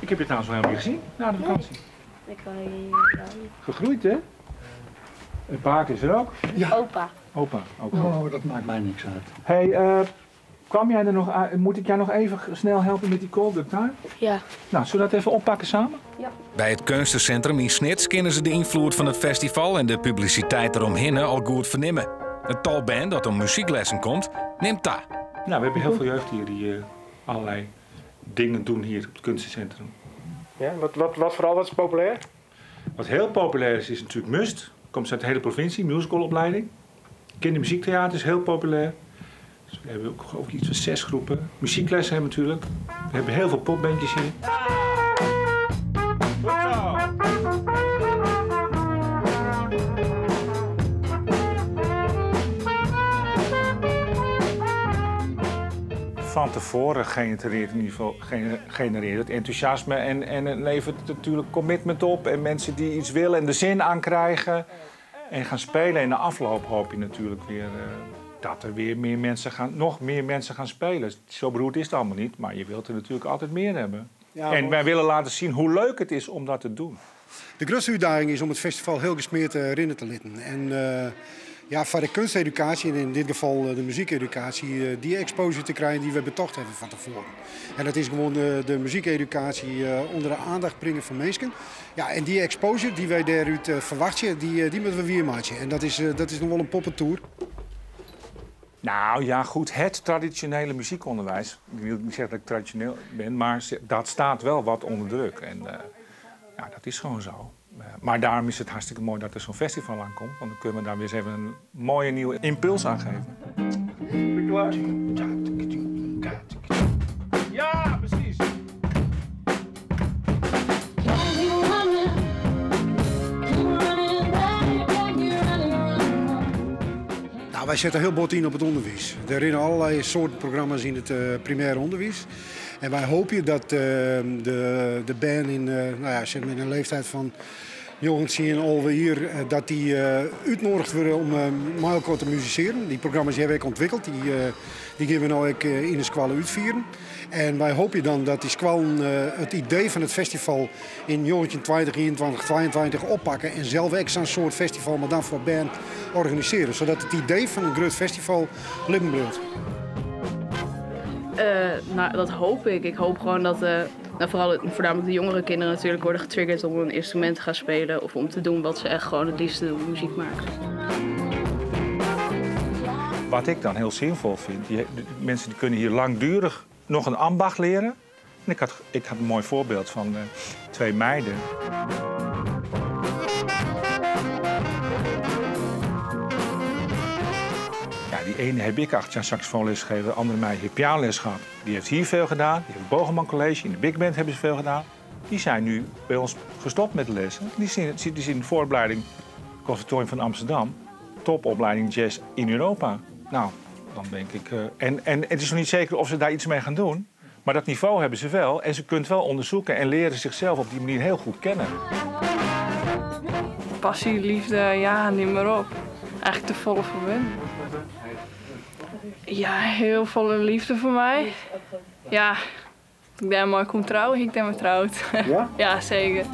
Ik heb je trouwens nog helemaal niet gezien na de vakantie. Nee, ik kan hier. Gegroeid, hè? Een paard is er ook. Ja. Opa. Opa. Oh, dat maakt mij niks uit. Hey, kwam jij er nog aan? Moet ik jou nog even snel helpen met die koolduct daar? Ja. Nou, zullen we dat even oppakken samen? Ja. Bij het Kunstencentrum in Snits kennen ze de invloed van het festival en de publiciteit eromheen al goed vernemen. Het talband dat om muzieklessen komt, neemt daar. Nou, we hebben heel veel jeugd hier die allerlei dingen doen hier op het Kunstencentrum. Ja, wat vooral wat is populair? Wat heel populair is natuurlijk MUST. Komt uit de hele provincie, musicalopleiding. Kindermuziektheater is heel populair. Dus we hebben ook iets van 6 groepen. Muzieklessen hebben we natuurlijk. We hebben heel veel popbandjes hier. Goed zo! Van tevoren genereert in ieder geval genereert het enthousiasme en het levert natuurlijk commitment op. En mensen die iets willen en de zin aan krijgen en gaan spelen. En na afloop hoop je natuurlijk weer dat er weer nog meer mensen gaan spelen. Zo beroerd is het allemaal niet, maar je wilt er natuurlijk altijd meer hebben. Ja, en wij willen laten zien hoe leuk het is om dat te doen. De grootste uitdaging is om het festival heel gesmeerd erin te litten. En ja, voor de kunsteducatie, en in dit geval de muziekeducatie, die exposure te krijgen die we betocht hebben van tevoren. En dat is gewoon de muziekeducatie onder de aandacht brengen van mensen. Ja, en die exposure die wij daaruit verwachten, die moeten we weer maken. En dat is nog wel een poppentour. Nou ja, goed, het traditionele muziekonderwijs. Ik wil niet zeggen dat ik traditioneel ben, maar dat staat wel wat onder druk. En ja, dat is gewoon zo. Maar daarom is het hartstikke mooi dat er zo'n festival aankomt. Want dan kunnen we daar weer eens even een mooie nieuwe impuls aan geven. Ben je klaar? Ja, precies. Nou, wij zetten heel bot in op het onderwijs. Er zijn allerlei soorten programma's in het primair onderwijs. En wij hopen dat de band in een leeftijd van jongens en alweer dat die uitgenodigd worden om met elkaar te musiceren. Die programma's hebben we ontwikkeld, die gaan we nu ook in de squallen uitvieren. En wij hopen dan dat die squallen het idee van het festival in 2021, 2022 oppakken en zelf ook zo'n soort festival, maar dan voor band organiseren. Zodat het idee van een groot festival leven blijft. Nou, dat hoop ik. Ik hoop gewoon dat voornamelijk de jongere kinderen natuurlijk worden getriggerd om een instrument te gaan spelen of om te doen wat ze echt gewoon het liefste doen, muziek maken. Wat ik dan heel zinvol vind, mensen die kunnen hier langdurig nog een ambacht leren. En ik had een mooi voorbeeld van 2 meiden. Die ene heb ik 8 jaar saxofoonles gegeven, de andere meid heeft pianoles gehad. Die heeft hier veel gedaan, die heeft het Bogerman College, in de Big Band hebben ze veel gedaan. Die zijn nu bij ons gestopt met de lessen. Die zien de vooropleiding Conservatorium van Amsterdam, topopleiding jazz in Europa. Nou, dan denk ik... En het is nog niet zeker of ze daar iets mee gaan doen, maar dat niveau hebben ze wel. En ze kunnen wel onderzoeken en leren zichzelf op die manier heel goed kennen. Passie, liefde, ja, neem maar op. Eigenlijk te volle verwend. Ja, heel volle liefde voor mij. Ja, ik ben mooi kom trouwen, ik ben me trouwd. Ja? Ja, zeker.